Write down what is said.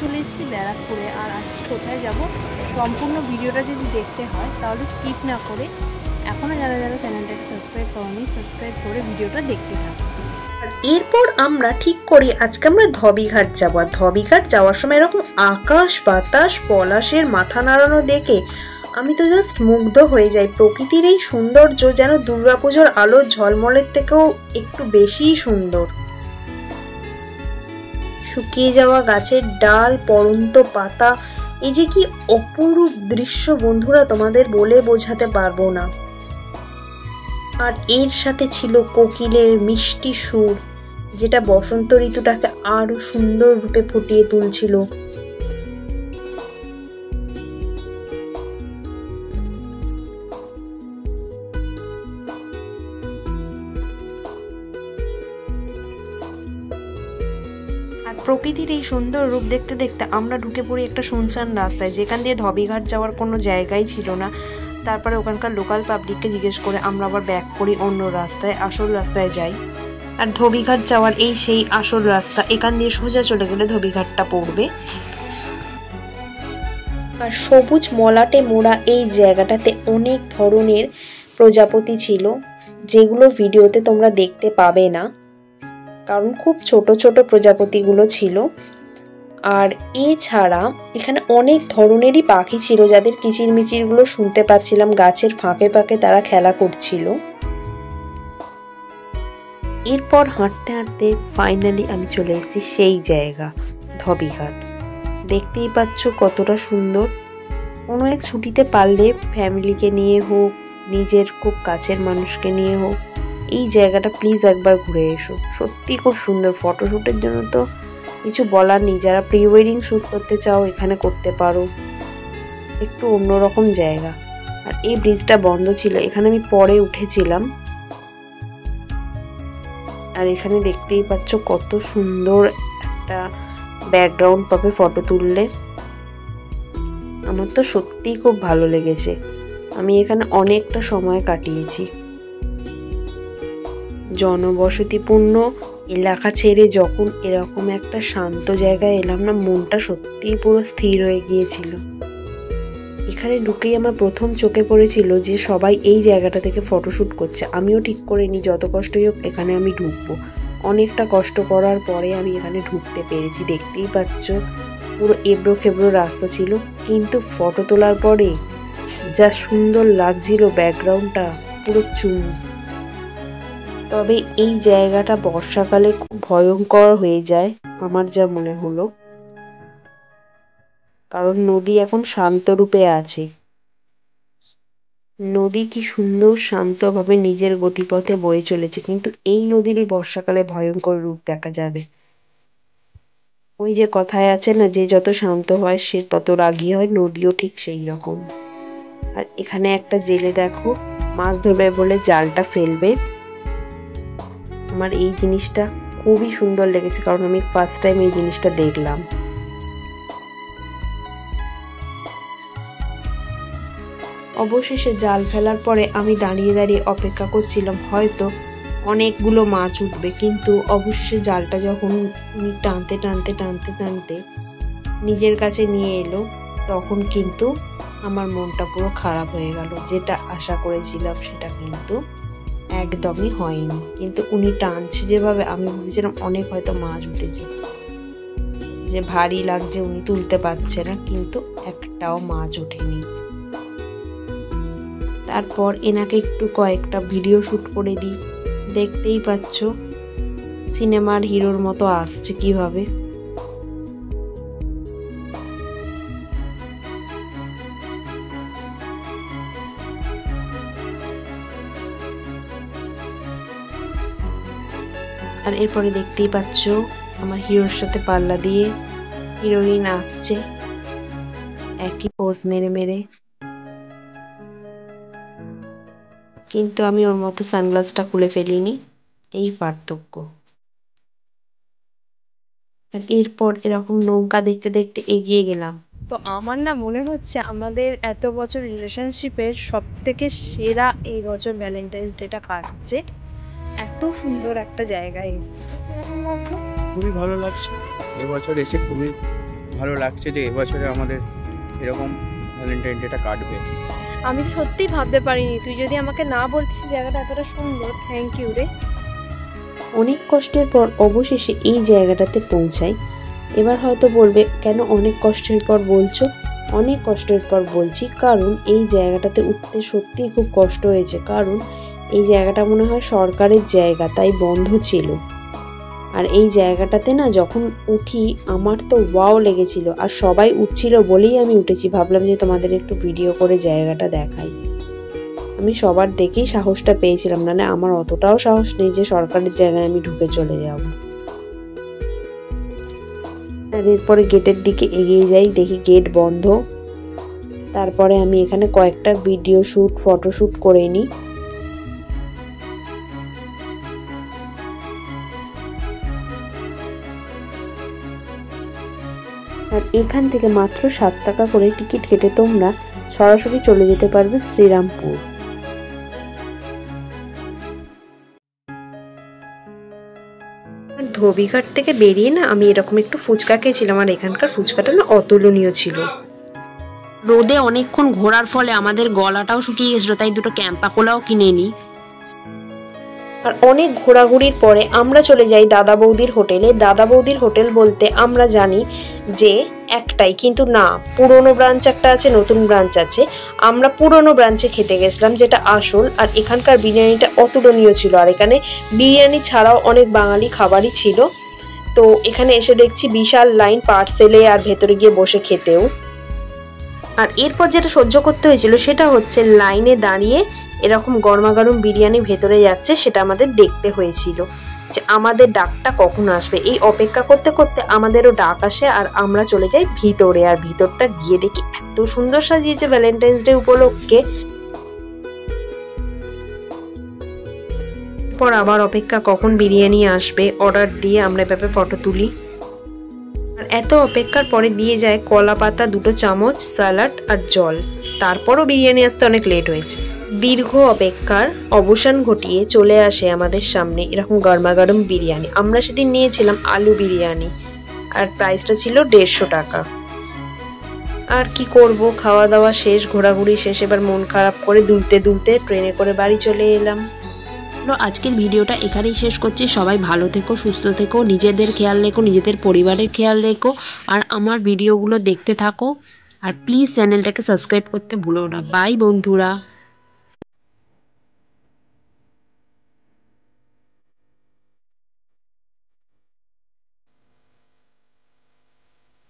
চলে এসেছি ব্যারাকপুরে। আর আজকে কোথায় যাব সম্পূর্ণ ভিডিওটা যদি দেখতে হয় তাহলে স্কিপ না করে এখনও যারা যারা চ্যানেলটাকে সাবস্ক্রাইব করনি সাবস্ক্রাইব করে ভিডিওটা দেখতে থাকুন। এরপর আমরা ঠিক করি আজকে আমরা ধবিঘাট যাবো। আর ধবিঘাট যাওয়ার সময় এরকম আকাশ বাতাস পলাশের মাথা নাড়ানো দেখে আমি তো জাস্ট মুগ্ধ হয়ে যাই। প্রকৃতির এই সৌন্দর্য যেন দুর্গাপুজোর আলোর ঝলমলের থেকেও একটু বেশিই সুন্দর। শুকিয়ে যাওয়া গাছের ডাল, পড়ন্ত পাতা, এই যে কি অপরূপ দৃশ্য বন্ধুরা, তোমাদের বলে বোঝাতে পারবো না। আর এর সাথে ছিল কোকিলের মিষ্টি সুর, যেটা বসন্ত ঋতুটাকে আরো সুন্দর রূপে ফুটিয়ে তুলছিল। আর প্রকৃতির এই সুন্দর রূপ দেখতে দেখতে আমরা ঢুকে পড়ি একটা শুনশান রাস্তায়, যেখান দিয়ে ধবিঘাট যাওয়ার কোনো জায়গাই ছিল না। তারপরে ওখানকার লোকাল পাবলিককে জিজ্ঞেস করে আমরা আবার ব্যাক করি অন্য রাস্তায়, আসল রাস্তায় যাই। আর ধবিঘাট যাওয়ার এই সেই আসল রাস্তা, এখান দিয়ে সোজা চলে গেলে ধবিঘাটটা পড়বে। আর সবুজ মলাটে মোড়া এই জায়গাটাতে অনেক ধরনের প্রজাপতি ছিল, যেগুলো ভিডিওতে তোমরা দেখতে পাবে না, কারণ খুব ছোট ছোট প্রজাপতিগুলো ছিল। আর এছাড়া এখানে অনেক ধরনেরই পাখি ছিল, যাদের কিচিরমিচিরগুলো শুনতে পাচ্ছিলাম। গাছের ফাঁকে ফাঁকে তারা খেলা করছিল। এরপর হাঁটতে হাঁটতে ফাইনালি আমি চলে এসেছি সেই জায়গা, ধবিঘাট। দেখতেই পাচ্ছ কতটা সুন্দর। কোনো এক ছুটিতে পারলে ফ্যামিলিকে নিয়ে হোক, নিজের খুব কাছের মানুষকে নিয়ে হোক, এই জায়গাটা প্লিজ একবার ঘুরে এসো। সত্যি খুব সুন্দর। ফটোশ্যুটের জন্য তো কিছু বলার নেই। যারা প্রি ওয়েডিং শ্যুট করতে চাও এখানে করতে পারো। একটু অন্যরকম জায়গা। আর এই ব্রিজটা বন্ধ ছিল, এখানে আমি পরে উঠেছিলাম। আর এখানে দেখতেই পাচ্ছ কত সুন্দর একটা ব্যাকগ্রাউন্ড পাবে ফটো তুললে। আমার তো সত্যিই খুব ভালো লেগেছে। আমি এখানে অনেকটা সময় কাটিয়েছি। জনবসতিপূর্ণ এলাকা ছেড়ে যখন এরকম একটা শান্ত জায়গায় এলাম না, মনটা সত্যিই পুরো স্থির হয়ে গিয়েছিল। এখানে ঢুকেই আমার প্রথম চোখে পড়েছিল যে সবাই এই জায়গাটা থেকে ফটোশ্যুট করছে। আমিও ঠিক করে নিই যত কষ্টই হোক এখানে আমি ঢুকবো। অনেকটা কষ্ট করার পরে আমি এখানে ঢুকতে পেরেছি। দেখতেই পাচ্ছ পুরো এবড়ো খেবড়ো রাস্তা ছিল, কিন্তু ফটো তোলার পরে যা সুন্দর লাগছিল ব্যাকগ্রাউন্ডটা, পুরো চুম। তবে এই জায়গাটা বর্ষাকালে খুব ভয়ঙ্কর হয়ে যায় আমার যা মনে হলো, কারণ নদী এখন শান্ত রূপে আছে। নদী কি সুন্দর শান্তভাবে নিজের গতিপথে বয়ে চলেছে, কিন্তু এই নদীরই বর্ষাকালে ভয়ঙ্কর রূপ দেখা যাবে। ওই যে কথায় আছে না, যে যত শান্ত হয় সে তত রাগী হয়, নদীও ঠিক সেই রকম। আর এখানে একটা জেলে দেখো মাছ ধরবে বলে জালটা ফেলবে। আমার এই জিনিসটা খুবই সুন্দর লেগেছে, কারণ আমি ফার্স্ট টাইম এই জিনিসটা দেখলাম। অবশেষে জাল ফেলার পরে আমি দাঁড়িয়ে দাঁড়িয়ে অপেক্ষা করছিলাম হয়তো অনেকগুলো মাছ উঠবে, কিন্তু অবশেষে জালটা যখন উনি টানতে টানতে টানতে টানতে নিজের কাছে নিয়ে এলো, তখন কিন্তু আমার মনটা পুরো খারাপ হয়ে গেল। যেটা আশা করেছিলাম সেটা কিন্তু একদমই হয়নি। কিন্তু উনি টানছে যেভাবে, আমি ভেবেছিলাম অনেক হয়তো মাছ উঠেছে, যে ভারী লাগছে উনি তুলতে পারছে না, কিন্তু একটাও মাছ ওঠেনি। তারপর এনাকে একটু কয়েকটা ভিডিও শ্যুট করে দিই। দেখতেই পাচ্ছ সিনেমার হিরোর মতো আসছে কিভাবে। আর এরপরে দেখতেই পাচ্ছ আমার হিরোর সাথে পাল্লা দিয়ে হিরোইন আসছে, একই পোজ মেরে মেরে। কিন্তু আমি ওর মতো সানগ্লাসটা খুলে ফেলিনি, এই পার্থক্য। আর এরপর এরকম নৌকা দেখতে দেখতে এগিয়ে গেলাম। তো আমার না মনে হচ্ছে আমাদের এত বছর রিলেশনশিপের সব থেকে সেরা এই বছর ভ্যালেন্টাইন্স ডেটা কাটছে। এত সুন্দর একটা জায়গায় খুবই ভালো লাগছে এবছর এসে, খুবই ভালো লাগছে যে এবছরে আমাদের এরকম ভ্যালেন্টাইন ডেটা কাটবে। আমি সত্যিই ভাবতে পারিনি, তুই যদি আমাকে না বলতিস জায়গাটা এতটা সুন্দর। থ্যাংক ইউ রে। অনেক কষ্টের পর অবশেষে এই জায়গাটাতে পৌঁছাই। এবার হয়তো বলবে কেন অনেক কষ্টের পর বলছো? অনেক কষ্টের পর বলছি কারণ এই জায়গাটাতে উঠতে সত্যিই খুব কষ্ট হয়েছে, কারণ এই জায়গাটা মনে হয় সরকারের জায়গা, তাই বন্ধ ছিল। আর এই জায়গাটাতে না যখন উঠি আমার তো ওয়াও লেগেছিল, আর সবাই উঠছিল বলেই আমি উঠেছি। ভাবলাম যে তোমাদের একটু ভিডিও করে জায়গাটা দেখাই। আমি সবার দেখেই সাহসটা পেয়েছিলাম, না আমার অতটাও সাহস নেই যে সরকারের জায়গায় আমি ঢুকে চলে যাব। আর এরপরে গেটের দিকে এগিয়ে যাই, দেখি গেট বন্ধ। তারপরে আমি এখানে কয়েকটা ভিডিও শুট, ফটোশুট করে নিই। আর এখান থেকে মাত্র 7 টাকা করে টিকিট কেটে তোমরা সরাসরি চলে যেতে পারবে শ্রীরামপুর। ধোবিঘাট থেকে বেরিয়ে না আমি এরকম একটু ফুচকা খেয়েছিলাম, আর এখানকার ফুচকাটা না অতুলনীয় ছিল। রোদে অনেকক্ষণ ঘোরার ফলে আমাদের গলাটাও শুকিয়ে গেছিল, তাই দুটো ক্যাম্পা কোলাও কিনে নিই। আর অনেক ঘোরাঘুরির পরে আমরা চলে যাই দাদা বৌদির হোটেলে। দাদা বৌদির হোটেল বলতে আমরা জানি যে একটাই, কিন্তু না, পুরনো ব্রাঞ্চ একটা আছে, নতুন ব্রাঞ্চ আছে। আমরা পুরনো ব্রাঞ্চে খেতে গেছিলাম, যেটা আসল। আর এখানকার বিরিয়ানিটা অতুলনীয় ছিল। আর এখানে বিরিয়ানি ছাড়াও অনেক বাঙালি খাবারই ছিল। তো এখানে এসে দেখছি বিশাল লাইন পার্সেলে আর ভেতরে গিয়ে বসে খেতেও। আর এরপর যেটা সহ্য করতে হয়েছিল সেটা হচ্ছে লাইনে দাঁড়িয়ে এরকম গরমাগরম বিরিয়ানি ভেতরে যাচ্ছে, সেটা আমাদের দেখতে হয়েছিল যে আমাদের ডাকটা কখন আসবে। এই অপেক্ষা করতে করতে আমাদেরও ডাক আসে, আর আমরা চলে যাই ভিতরে। আর ভিতরটা গিয়ে দেখি এত সুন্দর সাজিয়েছে ভ্যালেন্টাইন্স ডে উপলক্ষে। পর আবার অপেক্ষা কখন বিরিয়ানি আসবে, অর্ডার দিয়ে আমরা এভাবে ফটো তুলি। আর এত অপেক্ষার পরে দিয়ে যায় কলা পাতা 2 চামচ, স্যালাড আর জল। তারপরও বিরিয়ানি আসতে অনেক লেট হয়েছে। দীর্ঘ অপেক্ষার অবসান ঘটিয়ে চলে আসে আমাদের সামনে এরকম গরমাগরম বিরিয়ানি। আমরা সেদিন নিয়েছিলাম আলু বিরিয়ানি, আর প্রাইসটা ছিল 150 টাকা। আর কি করব, খাওয়া দাওয়া শেষ, ঘোরাঘুরি শেষ, এবার মন খারাপ করে দুলতে দুলতে ট্রেনে করে বাড়ি চলে এলাম। আজকের ভিডিওটা এখানেই শেষ করছি। সবাই ভালো থেকো, সুস্থ থেকো, নিজেদের খেয়াল রেখো, নিজেদের পরিবারের খেয়াল রেখো, আর আমার ভিডিওগুলো দেখতে থাকো। আর প্লিজ চ্যানেলটাকে সাবস্ক্রাইব করতে ভুলো না। বাই বন্ধুরা।